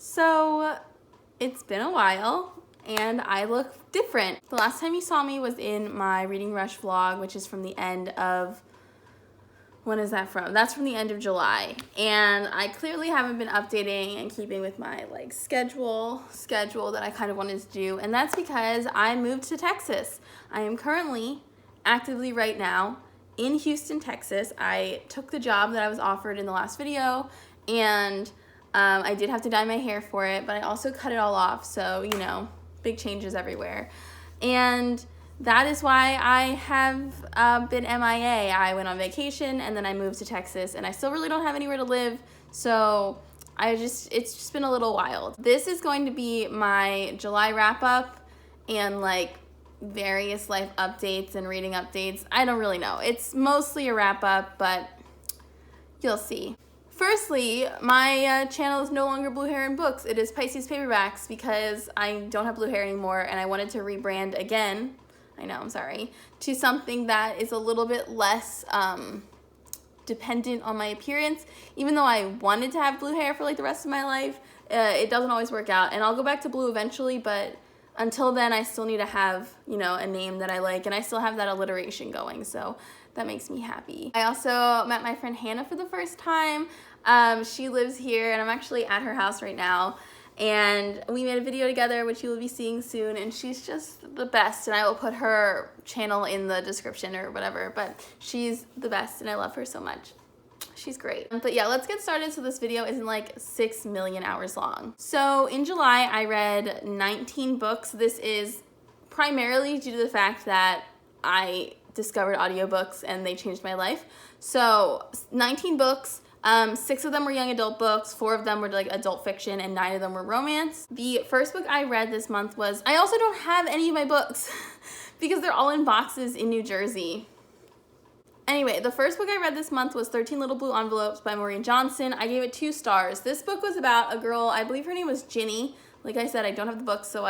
So it's been a while and I look different. The last time you saw me was in my Reading Rush vlog, which is from the end of, when is that from? That's from the end of July. And I clearly haven't been updating and keeping with my schedule that I kind of wanted to do. And that's because I moved to Texas. I am currently actively right now in Houston, Texas. I took the job that I was offered in the last video, and I did have to dye my hair for it, but I also cut it all off, so, you know, big changes everywhere. And that is why I have been MIA. I went on vacation, and then I moved to Texas, and I still really don't have anywhere to live, so it's just been a little wild. This is going to be my July wrap-up and, various life updates and reading updates. I don't really know. It's mostly a wrap-up, but you'll see. Firstly, my channel is no longer Blue Hair and Books. It is Pisces Paperbacks because I don't have blue hair anymore and I wanted to rebrand again, I know, I'm sorry, to something that is a little bit less dependent on my appearance. Even though I wanted to have blue hair for the rest of my life, it doesn't always work out. And I'll go back to blue eventually, but until then I still need to have, a name that I like, and I still have that alliteration going, so that makes me happy. I also met my friend Hannah for the first time. She lives here, and I'm actually at her house right now, and we made a video together, which you will be seeing soon, and she's just the best, and I will put her channel in the description or whatever, but she's the best, and I love her so much. She's great. But yeah, let's get started so this video isn't 6 million hours long. So in July, I read 19 books. This is primarily due to the fact that I discovered audiobooks and they changed my life. So 19 books. 6 of them were young adult books, 4 of them were adult fiction, and 9 of them were romance. The first book I read this month was, I also don't have any of my books because they're all in boxes in New Jersey. Anyway, the first book I read this month was 13 Little Blue Envelopes by Maureen Johnson. I gave it 2 stars. This book was about a girl, I believe her name was Ginny. Like I said, I don't have the book, so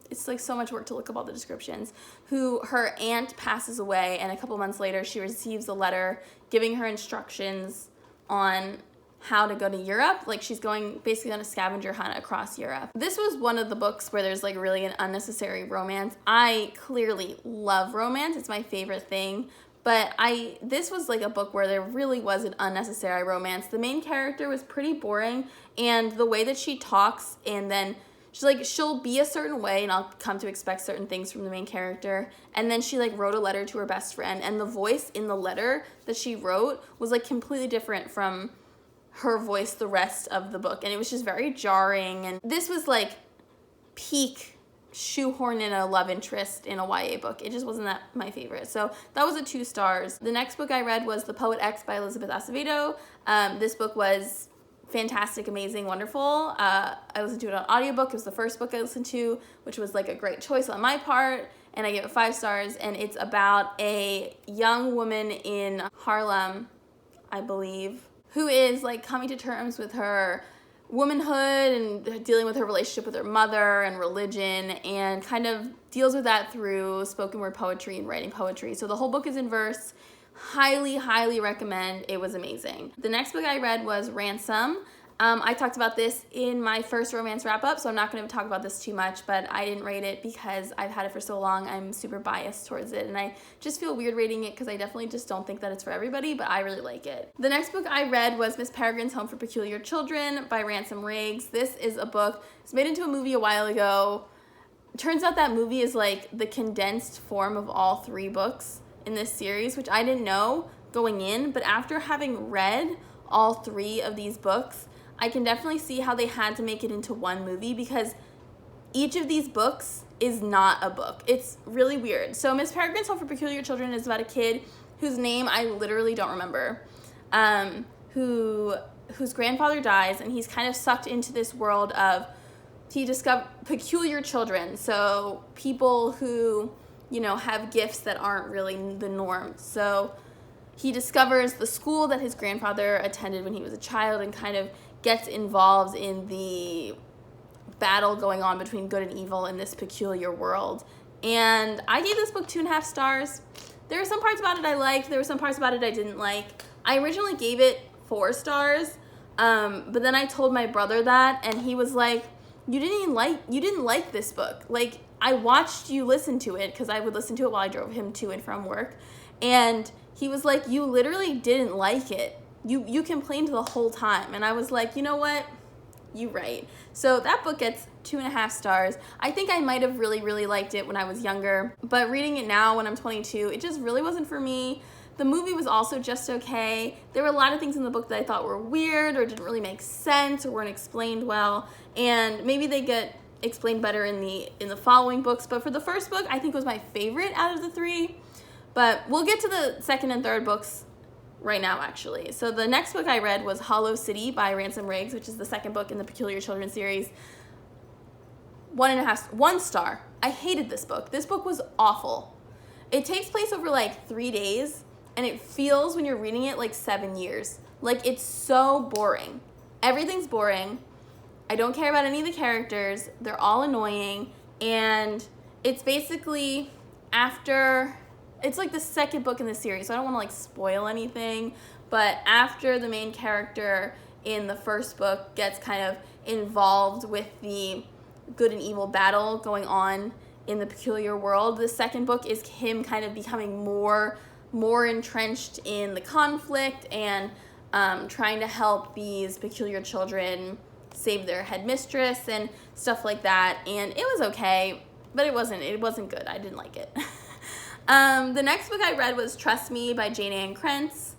it's so much work to look up all the descriptions, who her aunt passes away, and a couple months later she receives a letter giving her instructions on how to go to Europe. She's going basically on a scavenger hunt across Europe. This was one of the books where there's really an unnecessary romance. I clearly love romance. It's my favorite thing. But this was a book where there really was an unnecessary romance. The main character was pretty boring, and the way that she talks, and then she'll be a certain way, and I'll come to expect certain things from the main character. And then she wrote a letter to her best friend, and the voice in the letter that she wrote was completely different from her voice the rest of the book, and it was just very jarring. And this was peak shoehorn in a love interest in a YA book. It just wasn't my favorite. So that was a 2 stars. The next book I read was The Poet X by Elizabeth Acevedo. This book was fantastic, amazing, wonderful. I listened to it on audiobook. It was the first book I listened to, which was a great choice on my part, and I gave it 5 stars. And it's about a young woman in Harlem, I believe, who is coming to terms with her womanhood and dealing with her relationship with her mother and religion, and kind of deals with that through spoken word poetry and writing poetry. So the whole book is in verse. Highly, highly recommend. It was amazing. The next book I read was Ransom. I talked about this in my first romance wrap-up, so I'm not going to talk about this too much, but I didn't rate it because I've had it for so long. I'm super biased towards it, and I just feel weird rating it because I definitely just don't think that it's for everybody, but I really like it. The next book I read was Miss Peregrine's Home for Peculiar Children by Ransom. This is a book. It's made into a movie a while ago. Turns out that movie is the condensed form of all 3 books in this series, which I didn't know going in, but after having read all 3 of these books, I can definitely see how they had to make it into one movie, because each of these books is not a book. It's really weird. So Miss Peregrine's Home for Peculiar Children is about a kid whose name I literally don't remember, whose grandfather dies, and he's kind of sucked into this world of, he discovered peculiar children, so people who have gifts that aren't really the norm. So he discovers the school that his grandfather attended when he was a child, and kind of gets involved in the battle going on between good and evil in this peculiar world. And I gave this book 2.5 stars. There were some parts about it I liked. There were some parts about it I didn't like. I originally gave it 4 stars, But then I told my brother that, and he was like, you didn't like this book. Like, I watched you listen to it, because I would listen to it while I drove him to and from work. And he was like, you literally didn't like it. You complained the whole time. And I was like, you know what? You're right. So that book gets 2.5 stars. I think I might have really, really liked it when I was younger. But reading it now when I'm 22, it just really wasn't for me. The movie was also just okay. There were a lot of things in the book that I thought were weird or didn't really make sense or weren't explained well. And maybe they get explained better in the following books. But for the first book, I think it was my favorite out of the 3. But we'll get to the second and third books right now, actually. So the next book I read was Hollow City by Ransom, which is the second book in the Peculiar Children series. 1 star. I hated this book. This book was awful. It takes place over like 3 days, and it feels when you're reading it like 7 years. Like, it's so boring. Everything's boring. I don't care about any of the characters. They're all annoying. And it's basically it's like the second book in the series, so I don't want to like spoil anything. But after the main character in the first book gets kind of involved with the good and evil battle going on in the peculiar world, the second book is him kind of becoming more entrenched in the conflict and trying to help these peculiar children save their headmistress and stuff like that. And it was okay, but it wasn't good. I didn't like it. The next book I read was Trust Me by Jayne Krentz.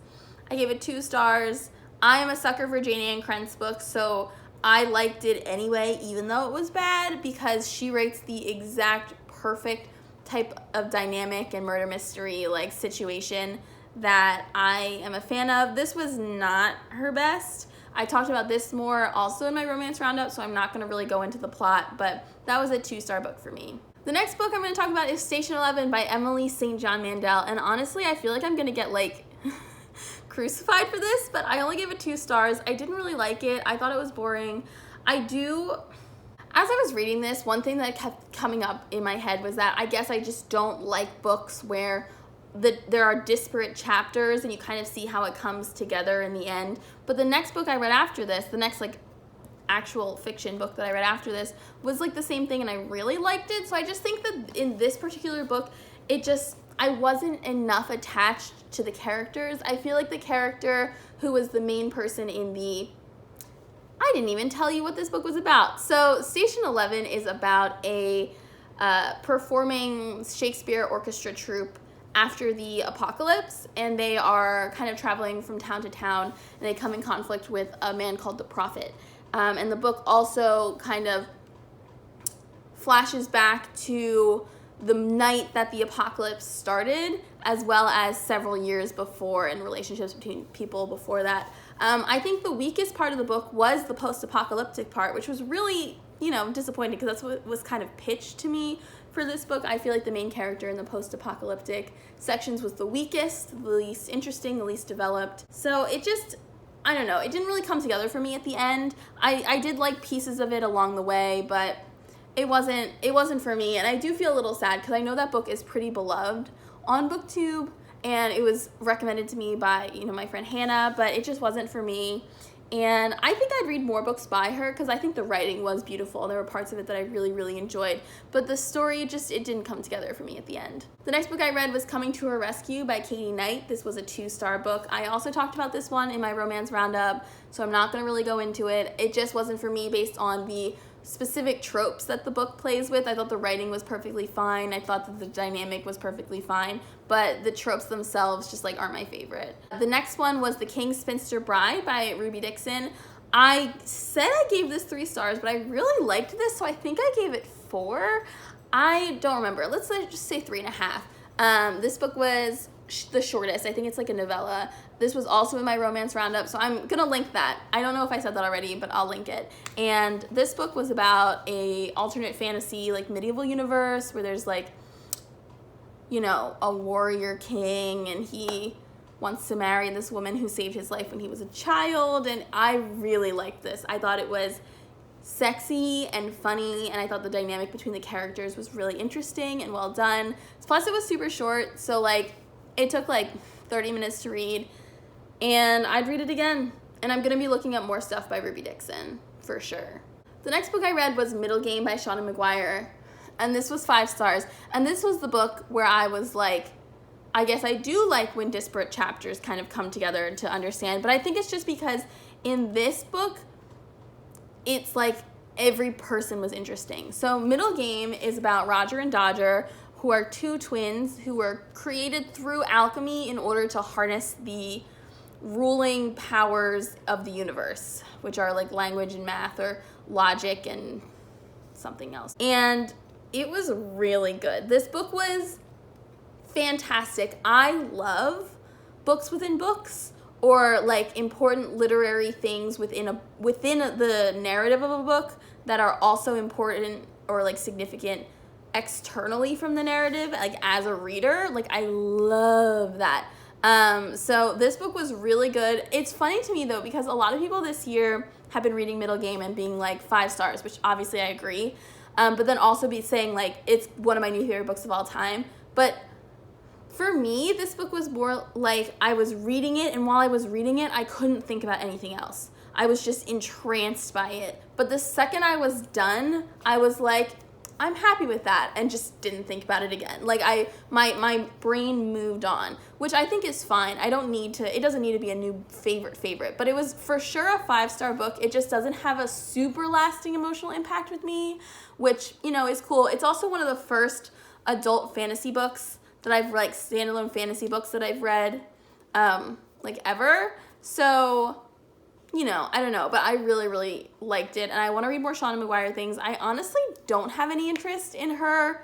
I gave it 2 stars. I am a sucker for Jayne Krentz books, so I liked it anyway, even though it was bad, because she writes the exact perfect type of dynamic and murder mystery like situation that I am a fan of. This was not her best. I talked about this more also in my romance roundup, so I'm not going to really go into the plot, but that was a 2-star book for me. The next book I'm going to talk about is Station 11 by Emily St. John Mandel, and honestly, I feel like I'm going to get like crucified for this, but I only gave it 2 stars. I didn't really like it. I thought it was boring. As I was reading this, one thing that kept coming up in my head was that I guess I just don't like books where there are disparate chapters and you kind of see how it comes together in the end. But the next book I read after this, the next like actual fiction book that I read after this, was like the same thing, and I really liked it. So I just think that in this particular book, I wasn't enough attached to the characters. I feel like the character who was the main person I didn't even tell you what this book was about. So Station 11 is about a performing Shakespeare orchestra troupe after the apocalypse, and they are kind of traveling from town to town, and they come in conflict with a man called the Prophet. And the book also kind of flashes back to the night that the apocalypse started, as well as several years before, and relationships between people before that. I think the weakest part of the book was the post-apocalyptic part, which was really, disappointing, because that's what was kind of pitched to me for this book. I feel like the main character in the post-apocalyptic sections was the weakest, the least interesting, the least developed. So I don't know, it didn't really come together for me at the end. I did like pieces of it along the way, but it wasn't for me. And I do feel a little sad, because I know that book is pretty beloved on BookTube, and it was recommended to me by, my friend Hannah, but it just wasn't for me. And I think I'd read more books by her, because I think the writing was beautiful. There were parts of it that I really, really enjoyed. But the story it didn't come together for me at the end. The next book I read was Coming to Her Rescue by Katie Knight. This was a 2-star book. I also talked about this one in my romance roundup, so I'm not going to really go into it. It just wasn't for me based on the specific tropes that the book plays with. I thought the writing was perfectly fine. I thought that the dynamic was perfectly fine, but the tropes themselves just aren't my favorite. The next one was The King's Spinster Bride by Ruby Dixon. I said I gave this 3 stars, but I really liked this, so I think I gave it 4. I don't remember. Let's just say 3.5. This book was the shortest. I think it's like a novella. This was also in my romance roundup, so I'm gonna link that. I don't know if I said that already, but I'll link it. And this book was about a alternate fantasy medieval universe where there's a warrior king, and he wants to marry this woman who saved his life when he was a child. And I really liked this. I thought it was sexy and funny, and I thought the dynamic between the characters was really interesting and well done. Plus it was super short, so it took 30 minutes to read, and I'd read it again. And I'm going to be looking up more stuff by Ruby Dixon, for sure. The next book I read was Middlegame by Seanan McGuire. And this was 5 stars. And this was the book where I was like, I guess I do like when disparate chapters kind of come together to understand. But I think it's just because in this book, it's like every person was interesting. So Middlegame is about Roger and Dodger, who are 2 twins who were created through alchemy in order to harness the ruling powers of the universe, which are like language and math or logic and something else. And it was really good. This book was fantastic. I love books within books, or like important literary things within the narrative of a book that are also important or like significant externally from the narrative, like as a reader. Like I love that. So this book was really good. It's funny to me though, because a lot of people this year have been reading Middlegame and being like 5 stars, which obviously I agree. But then also be saying like, it's one of my new favorite books of all time. But for me, this book was more like I was reading it, and while I was reading it, I couldn't think about anything else. I was just entranced by it. But the second I was done, I was like, I'm happy with that, and just didn't think about it again. Like my brain moved on, which I think is fine. It doesn't need to be a new favorite, but it was for sure a 5-star book. It just doesn't have a super lasting emotional impact with me, which, is cool. It's also one of the first adult fantasy books that I've like standalone fantasy books that I've read, like ever. So, I don't know, but I really, really liked it, and I want to read more Seanan McGuire things. I honestly don't have any interest in her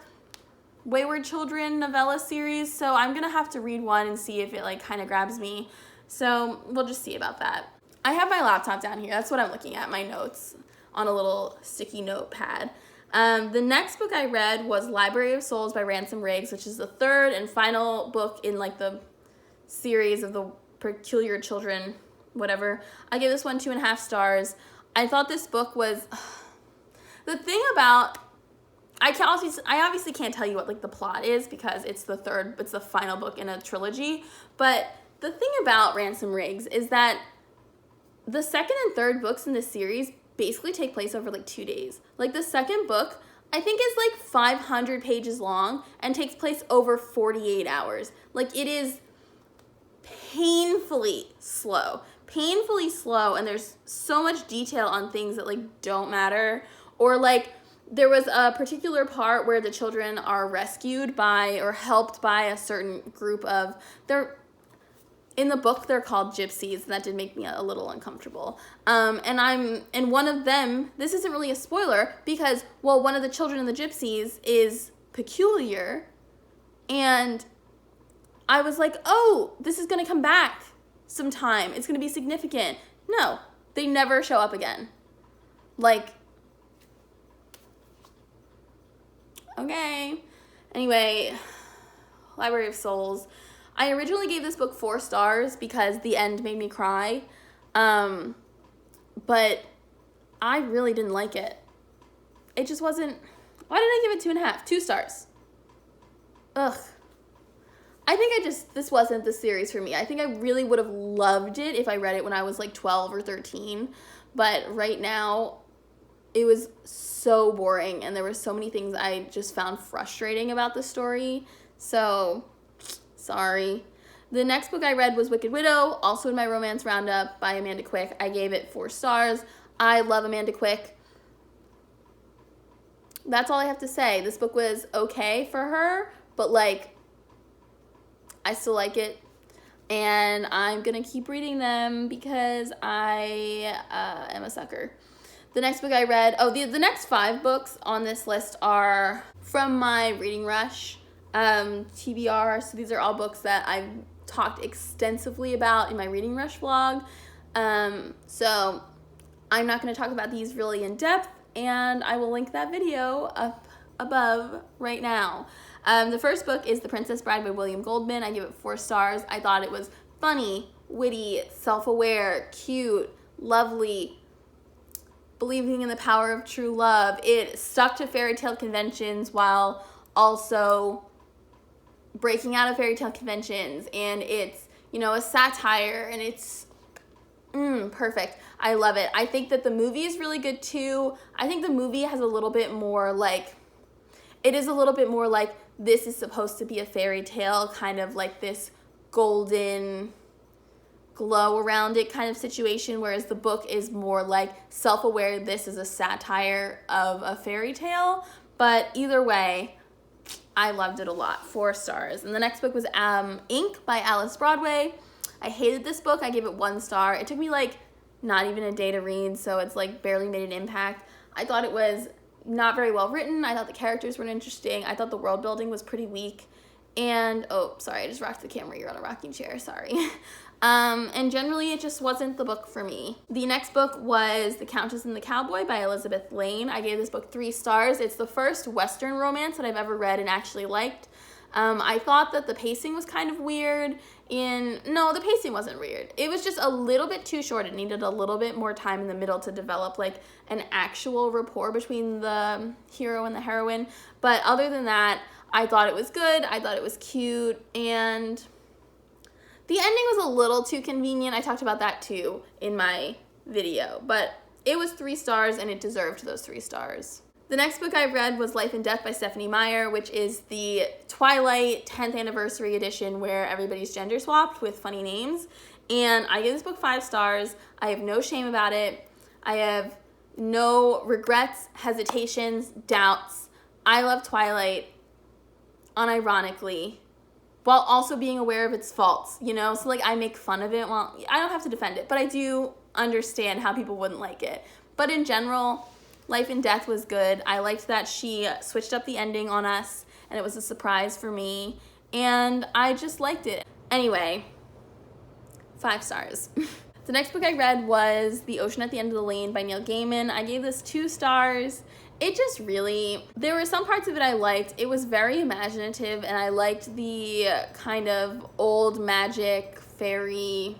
Wayward Children novella series, so I'm going to have to read one and see if it, like, kind of grabs me. So we'll just see about that. I have my laptop down here. That's what I'm looking at, my notes, on a little sticky notepad. The next book I read was Library of Souls by Ransom, which is the 3rd and final book in, like, the series of the Peculiar Children whatever. I gave this one 2.5 stars. I thought this book was the thing about I obviously can't tell you what like the plot is because it's the final book in a trilogy. But the thing about Ransom is that the second and third books in this series basically take place over like 2 days. Like the second book I think is like 500 pages long and takes place over 48 hours. Like it is painfully slow, and there's so much detail on things that like don't matter. Or like there was a particular part where the children are rescued by or helped by a certain group of in the book they're called gypsies, and that did make me a little uncomfortable. And one of them, this isn't really a spoiler because one of the children in the gypsies is peculiar, and I was like, oh, this is gonna come back sometime. It's gonna be significant. No, they never show up again. Like, okay. Anyway, Library of Souls. I originally gave this book 4 stars because the end made me cry. But I really didn't like it. It just wasn't. Why did I give it 2.5? 2 stars. Ugh. I think this wasn't the series for me. I think I really would have loved it if I read it when I was like 12 or 13. But right now, it was so boring, and there were so many things I just found frustrating about the story. So, sorry. The next book I read was Wicked Widow, also in my romance roundup by Amanda Quick. I gave it 4 stars. I love Amanda Quick. That's all I have to say. This book was okay for her, but like, I still like it, and I'm going to keep reading them because I am a sucker. The next book I read, the next 5 books on this list are from my Reading Rush TBR, so these are all books that I've talked extensively about in my Reading Rush vlog, so I'm not going to talk about these really in depth, and I will link that video up above right now. The first book is The Princess Bride by William Goldman. I give it 4 stars. I thought it was funny, witty, self-aware, cute, lovely, believing in the power of true love. It stuck to fairy tale conventions while also breaking out of fairy tale conventions, and it's, a satire, and it's Perfect. I love it. I think that the movie is really good too. I think the movie has a little bit more like, it is a little bit more like, this is supposed to be a fairy tale, kind of like this golden glow around it kind of situation, whereas the book is more like self-aware, this is a satire of a fairy tale. But either way, I loved it a lot. 4 stars. And the next book was Ink by Alice Broadway. I hated this book. I gave it 1 star. It took me like not even a day to read, so it's like barely made an impact. I thought it was not very well written. I thought the characters weren't interesting. I thought the world building was pretty weak. And, oh, sorry, I just rocked the camera. You're on a rocking chair, sorry. And generally, it just wasn't the book for me. The next book was The Countess and the Cowboy by Elizabeth Lane. I gave this book 3 stars. It's the first Western romance that I've ever read and actually liked. I thought that the pacing was kind of weird. No, the pacing wasn't weird. It was just a little bit too short. It needed a little bit more time in the middle to develop like an actual rapport between the hero and the heroine. But other than that, I thought it was good. I thought it was cute. And the ending was a little too convenient. I talked about that too in my video. But it was 3 stars and it deserved those 3 stars. The next book I read was Life and Death by Stephanie Meyer, which is the Twilight 10th anniversary edition where everybody's gender swapped with funny names. And I gave this book 5 stars. I have no shame about it. I have no regrets, hesitations, doubts. I love Twilight unironically, while also being aware of its faults, you know? So, like, I make fun of it. Well, I don't have to defend it, but I do understand how people wouldn't like it. But in general, Life and Death was good. I liked that she switched up the ending on us, and it was a surprise for me, and I just liked it. Anyway, 5 stars. The next book I read was The Ocean at the End of the Lane by Neil Gaiman. I gave this 2 stars. It just really, there were some parts of it I liked. It was very imaginative, and I liked the kind of old magic fairy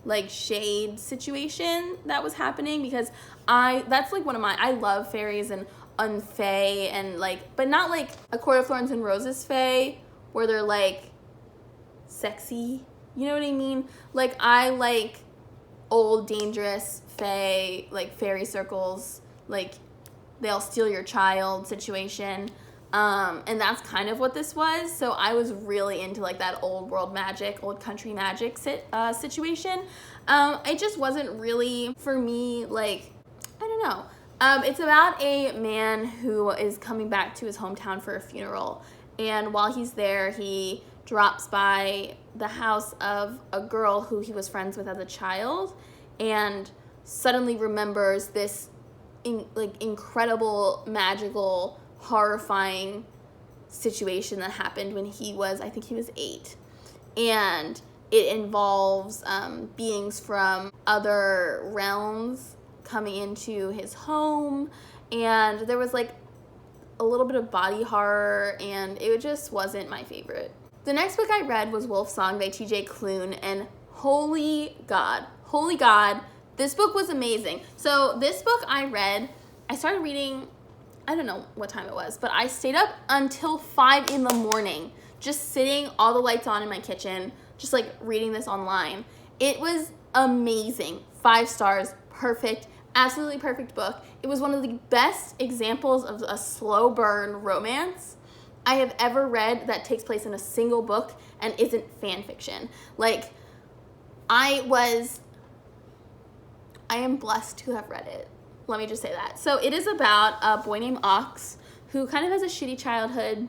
like shade situation that was happening, because that's like one of I love fairies and unfae and like, but not like A Court of Thorns and Roses fae where they're like sexy, you know what I mean? Like I like old dangerous fae, like fairy circles, like they'll steal your child situation. And that's kind of what this was. So I was really into like that old world magic, old country magic situation. It just wasn't really for me, like, I don't know. It's about a man who is coming back to his hometown for a funeral. And while he's there, he drops by the house of a girl who he was friends with as a child and suddenly remembers this incredible, magical, horrifying situation that happened when he was, I think he was 8. And it involves beings from other realms coming into his home, and there was like a little bit of body horror, and it just wasn't my favorite. The next book I read was Wolf Song by T.J. Klune, and holy God, this book was amazing. So this book I started reading, I don't know what time it was, but I stayed up until 5 in the morning, just sitting, all the lights on in my kitchen, just like reading this online. It was amazing. 5 stars, perfect, absolutely perfect book. It was one of the best examples of a slow burn romance I have ever read that takes place in a single book and isn't fan fiction. Like, I am blessed to have read it. Let me just say that. So it is about a boy named Ox who kind of has a shitty childhood,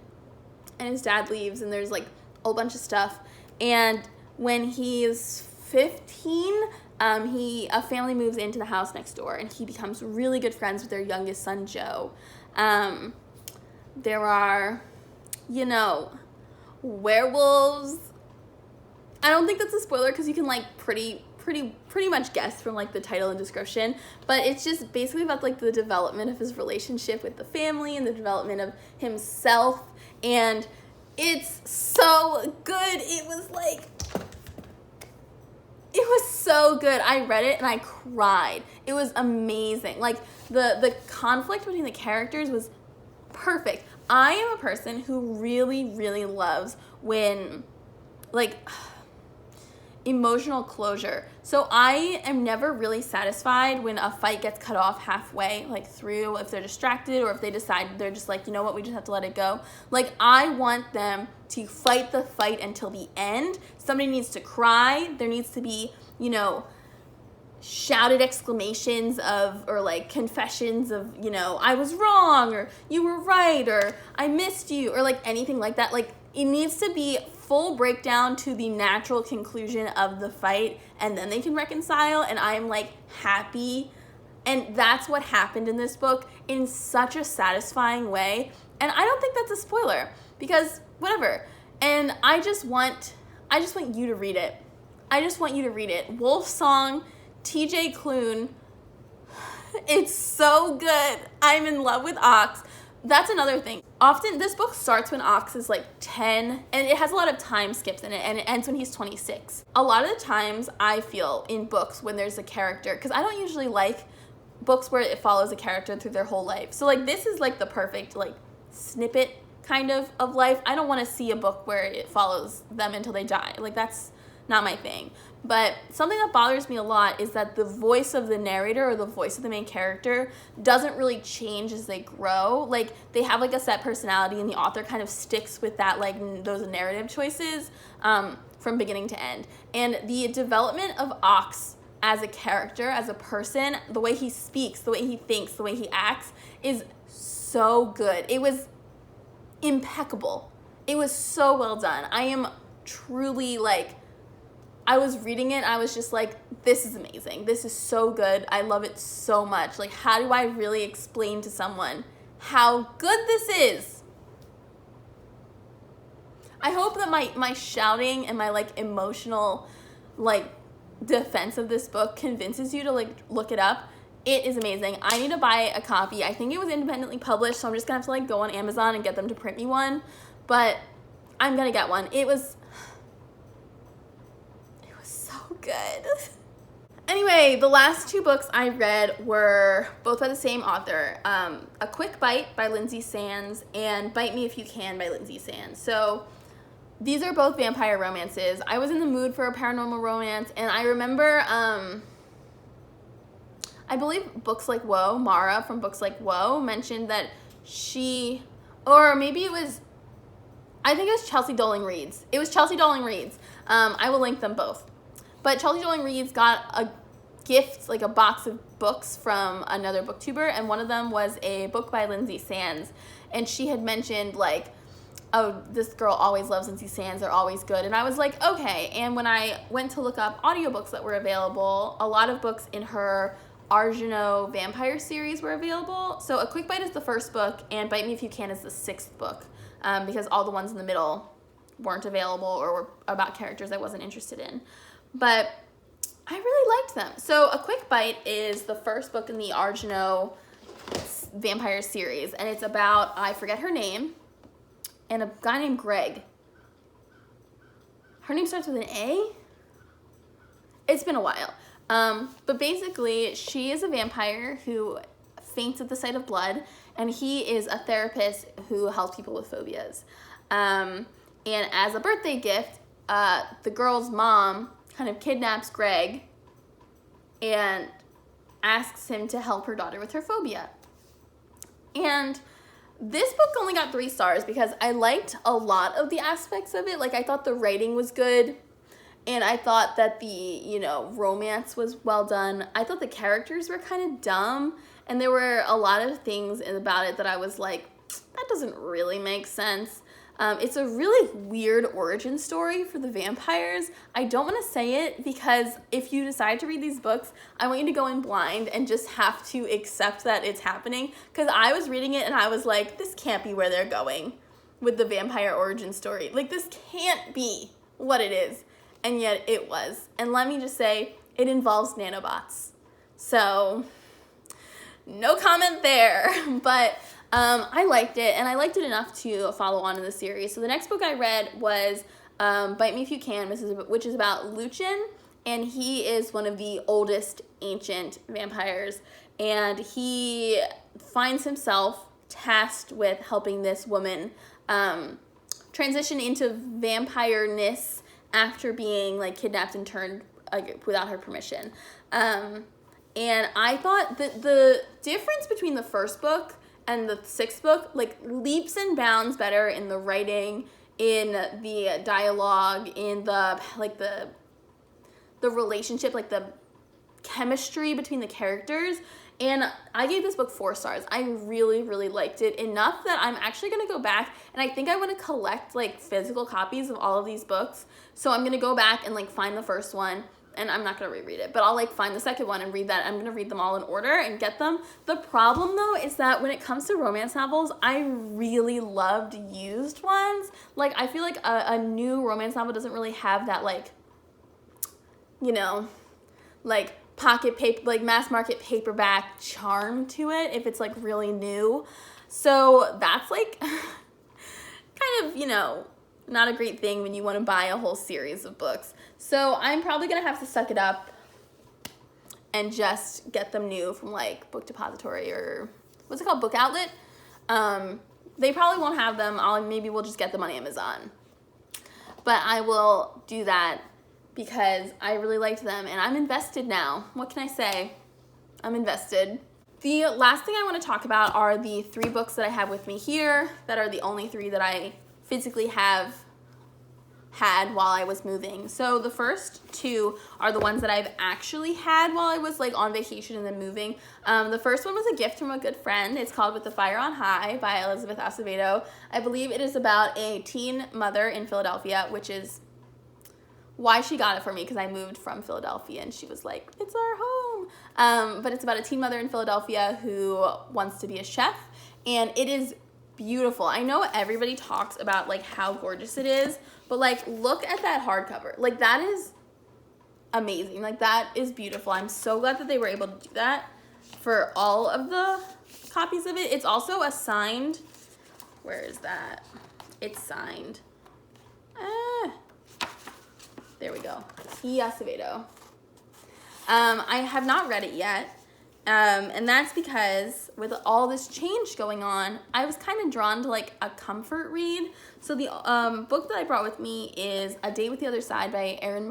and his dad leaves, and there's like a whole bunch of stuff. And when he's 15, a family moves into the house next door, and he becomes really good friends with their youngest son, Joe. There are, werewolves. I don't think that's a spoiler because you can like pretty much guess from like the title and description, but it's just basically about like the development of his relationship with the family and the development of himself, and it's so good. It was so good. I read it and I cried. It was amazing. Like the conflict between the characters was perfect. I am a person who really, really loves when, like, emotional closure. So I am never really satisfied when a fight gets cut off halfway, like through, if they're distracted or if they decide they're just like, you know what, we just have to let it go. Like, I want them to fight the fight until the end. Somebody needs to cry. There needs to be, you know, shouted exclamations of, or like confessions of, you know, I was wrong, or you were right, or I missed you, or like anything like that. Like, it needs to be full breakdown to the natural conclusion of the fight, and then they can reconcile, and I'm like happy. And that's what happened in this book in such a satisfying way. And I don't think that's a spoiler, because whatever. And I just want you to read it. I just want you to read it. Wolf Song, TJ Klune. It's so good. I'm in love with Ox. That's another thing. Often this book starts when Ox is like 10, and it has a lot of time skips in it, and it ends when he's 26. A lot of the times I feel in books when there's a character, because I don't usually like books where it follows a character through their whole life. So like this is like the perfect like snippet kind of life. I don't want to see a book where it follows them until they die. Like, that's not my thing. But something that bothers me a lot is that the voice of the narrator, or the voice of the main character, doesn't really change as they grow. Like, they have like a set personality, and the author kind of sticks with that, like those narrative choices from beginning to end. And the development of Ox as a character, as a person, the way he speaks, the way he thinks, the way he acts is so good. It was impeccable. It was so well done. I am truly like, I was reading it, I was just like, this is amazing. This is so good. I love it so much. Like, how do I really explain to someone how good this is? I hope that my shouting and my like emotional like defense of this book convinces you to like look it up. It is amazing. I need to buy a copy. I think it was independently published, so I'm just gonna have to like go on Amazon and get them to print me one. But I'm gonna get one. It was so good. Anyway, the last two books I read were both by the same author. A Quick Bite by Lindsay Sands and Bite Me If You Can by Lindsay Sands. So these are both vampire romances. I was in the mood for a paranormal romance, and I remember I believe Books Like Whoa, Mara from Books Like Whoa, mentioned that she, or maybe it was, I think it was Chelsea Doling Reads. It was Chelsea Doling Reads. I will link them both. But Chelsea Doling Reads got a gift, like a box of books from another booktuber, and one of them was a book by Lindsay Sands. And she had mentioned, like, oh, this girl always loves Lindsay Sands, they're always good. And I was like, okay. And when I went to look up audiobooks that were available, a lot of books in her Argento vampire series were available. So A Quick Bite is the first book, and Bite Me If You Can is the sixth book, because all the ones in the middle weren't available or were about characters I wasn't interested in. But I really liked them. So A Quick Bite is the first book in the Argento vampire series, and it's about, I forget her name, and a guy named Greg. Her name starts with an A? It's been a while. But basically, she is a vampire who faints at the sight of blood, and he is a therapist who helps people with phobias. And as a birthday gift, the girl's mom kind of kidnaps Greg and asks him to help her daughter with her phobia. And this book only got 3 stars because I liked a lot of the aspects of it. Like, I thought the writing was good, and I thought that the, you know, romance was well done. I thought the characters were kind of dumb, and there were a lot of things about it that I was like, that doesn't really make sense. It's a really weird origin story for the vampires. I don't want to say it because if you decide to read these books, I want you to go in blind and just have to accept that it's happening. Because I was reading it and I was like, this can't be where they're going with the vampire origin story. Like, this can't be what it is. And yet it was. And let me just say, it involves nanobots. So, no comment there. But I liked it, and I liked it enough to follow on in the series. So the next book I read was Bite Me If You Can, which is about Luchin, and he is one of the oldest ancient vampires, and he finds himself tasked with helping this woman transition into vampire-ness after being like kidnapped and turned without her permission. And I thought that the difference between the first book and the sixth book, like, leaps and bounds better in the writing, in the dialogue, in the, like, the relationship, like, the chemistry between the characters. And I gave this book 4 stars. I really, really liked it enough that I'm actually going to go back, and I think I want to collect, like, physical copies of all of these books. So I'm going to go back and, like, find the first one. And I'm not going to reread it, but I'll, like, find the second one and read that. I'm going to read them all in order and get them. The problem, though, is that when it comes to romance novels, I really loved used ones. Like, I feel like a new romance novel doesn't really have that, like, you know, like, pocket paper, like, mass market paperback charm to it if it's, like, really new. So that's, like, kind of, you know, not a great thing when you want to buy a whole series of books. So I'm probably going to have to suck it up and just get them new from, like, Book Depository or, what's it called, Book Outlet. They probably won't have them. Maybe we'll just get them on Amazon. But I will do that because I really liked them, and I'm invested now. What can I say? I'm invested. The last thing I want to talk about are the 3 books that I have with me here that are the only 3 that I physically have had while I was moving. So the first 2 are the ones that I've actually had while I was, like, on vacation and then moving. The first one was a gift from a good friend. It's called With the Fire on High by Elizabeth Acevedo. I believe it is about a teen mother in Philadelphia, which is why she got it for me, because I moved from Philadelphia and she was like, it's our home. But it's about a teen mother in Philadelphia who wants to be a chef, and it is beautiful. I know everybody talks about, like, how gorgeous it is, but, like, look at that hardcover. Like, that is amazing. Like, that is beautiful. I'm so glad that they were able to do that for all of the copies of it. It's also a signed, where is that? It's signed. There we go. Acevedo. I have not read it yet. And that's because with all this change going on, I was kind of drawn to, like, a comfort read. So the book that I brought with me is A Date with the Other Side by Erin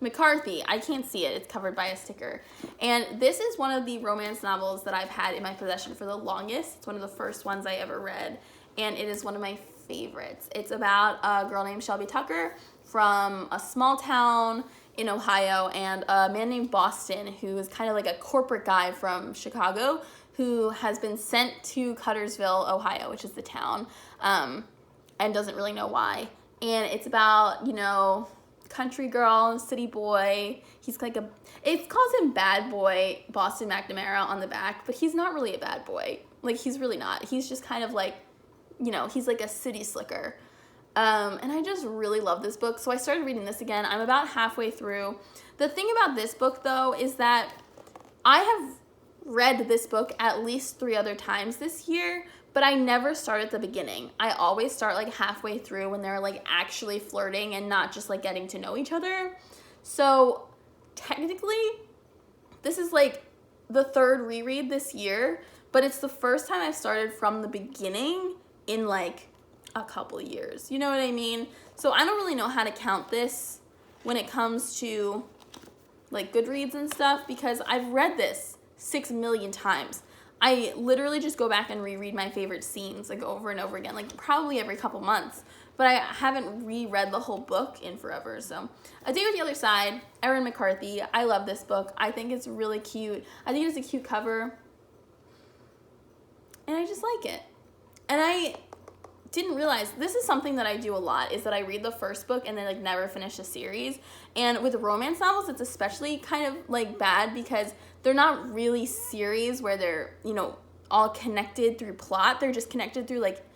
McCarthy. I can't see it. It's covered by a sticker. And this is one of the romance novels that I've had in my possession for the longest. It's one of the first ones I ever read, and it is one of my favorites. It's about a girl named Shelby Tucker from a small town in Ohio, and a man named Boston, who is kind of like a corporate guy from Chicago, who has been sent to Cuttersville, Ohio, which is the town, and doesn't really know why. And it's about, you know, country girl, city boy. He's like it calls him bad boy Boston McNamara on the back, but he's not really a bad boy. Like, he's really not. He's just kind of like, you know, he's like a city slicker. And I just really love this book, so I started reading this again. I'm about halfway through. The thing about this book, though, is that I have read this book at least 3 other times this year, but I never start at the beginning. I always start, like, halfway through when they're, like, actually flirting and not just, like, getting to know each other. So technically, this is, like, the 3rd reread this year, but it's the first time I've started from the beginning in, like, a couple years. You know what I mean? So I don't really know how to count this when it comes to, like, Goodreads and stuff, because I've read this 6 million times. I literally just go back and reread my favorite scenes, like, over and over again, like, probably every couple months. But I haven't reread the whole book in forever. So A Date with the Other Side, Erin McCarthy. I love this book. I think it's really cute. I think it's a cute cover. And I just like it. And I didn't realize, this is something that I do a lot, is that I read the first book and then, like, never finish a series. And with romance novels, it's especially kind of, like, bad because they're not really series where they're, you know, all connected through plot. They're just connected through, like,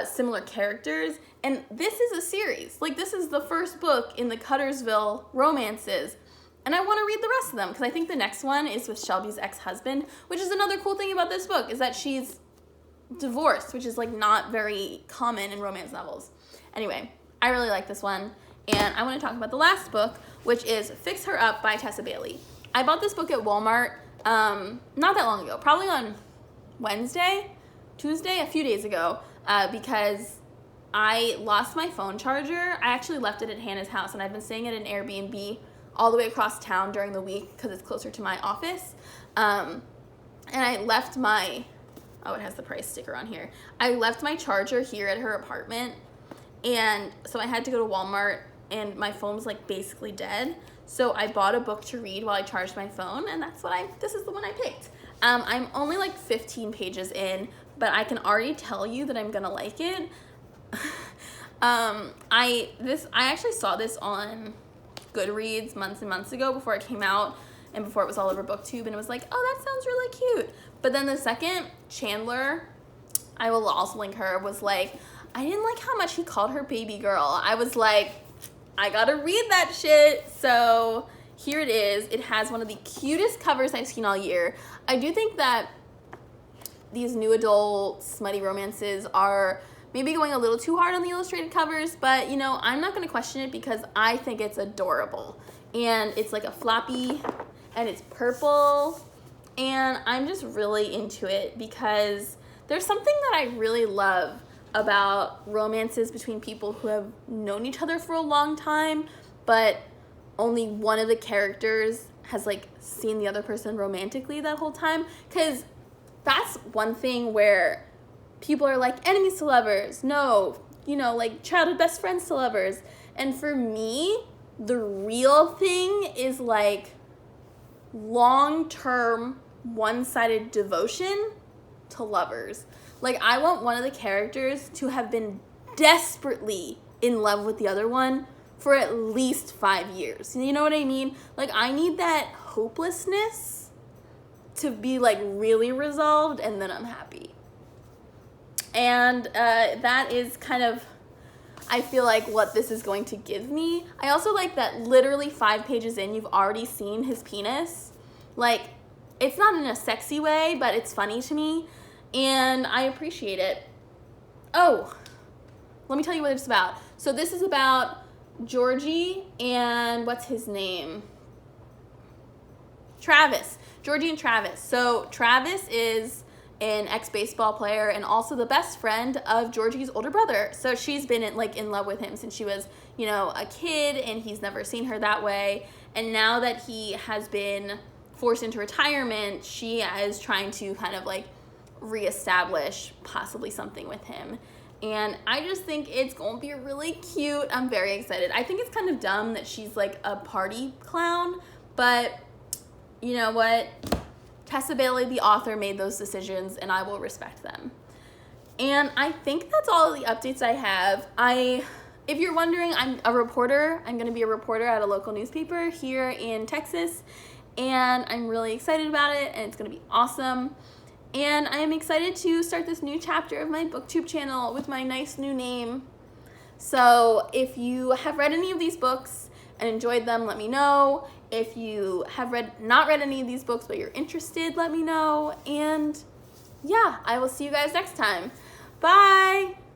similar characters. And this is a series. Like, this is the first book in the Cuttersville romances. And I want to read the rest of them because I think the next one is with Shelby's ex-husband, which is another cool thing about this book, is that she's divorced, which is, like, not very common in romance novels. Anyway, I really like this one, and I want to talk about the last book, which is Fix Her Up by Tessa Bailey. I bought this book at Walmart not that long ago, probably on Tuesday, a few days ago, because I lost my phone charger. I actually left it at Hannah's house, and I've been staying at an Airbnb all the way across town during the week because it's closer to my office. And I left my, oh, it has the price sticker on here. I left my charger here at her apartment, and so I had to go to Walmart, and my phone was like basically dead. So I bought a book to read while I charged my phone, and this is the one I picked. I'm only like 15 pages in, but I can already tell you that I'm gonna like it. I actually saw this on Goodreads months and months ago before it came out and before it was all over BookTube, and it was like, oh, that sounds really cute. But then the second Chandler, I will also link her, was like, I didn't like how much he called her baby girl. I was like, I gotta read that shit. So here it is. It has one of the cutest covers I've seen all year. I do think that these new adult smutty romances are maybe going a little too hard on the illustrated covers, but you know, I'm not gonna question it because I think it's adorable. And it's like a floppy, and it's purple, and I'm just really into it because there's something that I really love about romances between people who have known each other for a long time, but only one of the characters has like seen the other person romantically that whole time. Because that's one thing where people are like enemies to lovers, no, you know, like childhood best friends to lovers. And for me, the real thing is like long-term one-sided devotion to lovers. Like, I want one of the characters to have been desperately in love with the other one for at least 5 years. You know what I mean? Like, I need that hopelessness to be, like, really resolved, and then I'm happy. And that is kind of, I feel like, what this is going to give me. I also like that literally 5 pages in, you've already seen his penis. Like, it's not in a sexy way, but it's funny to me. And I appreciate it. Oh, let me tell you what it's about. So this is about Georgie and what's his name? Travis. Georgie and Travis. So Travis is an ex-baseball player and also the best friend of Georgie's older brother. So she's been in love with him since she was, you know, a kid, and he's never seen her that way. And now that he has been forced into retirement, she is trying to kind of like reestablish possibly something with him. And I just think it's going to be really cute. I'm very excited. I think it's kind of dumb that she's like a party clown, but you know what? Tessa Bailey, the author, made those decisions, and I will respect them. And I think that's all of the updates I have. If you're wondering, I'm a reporter. I'm going to be a reporter at a local newspaper here in Texas, and I'm really excited about it, and it's going to be awesome. And I am excited to start this new chapter of my BookTube channel with my nice new name. So if you have read any of these books and enjoyed them, let me know. If you have not read any of these books but you're interested, let me know. And yeah, I will see you guys next time. Bye!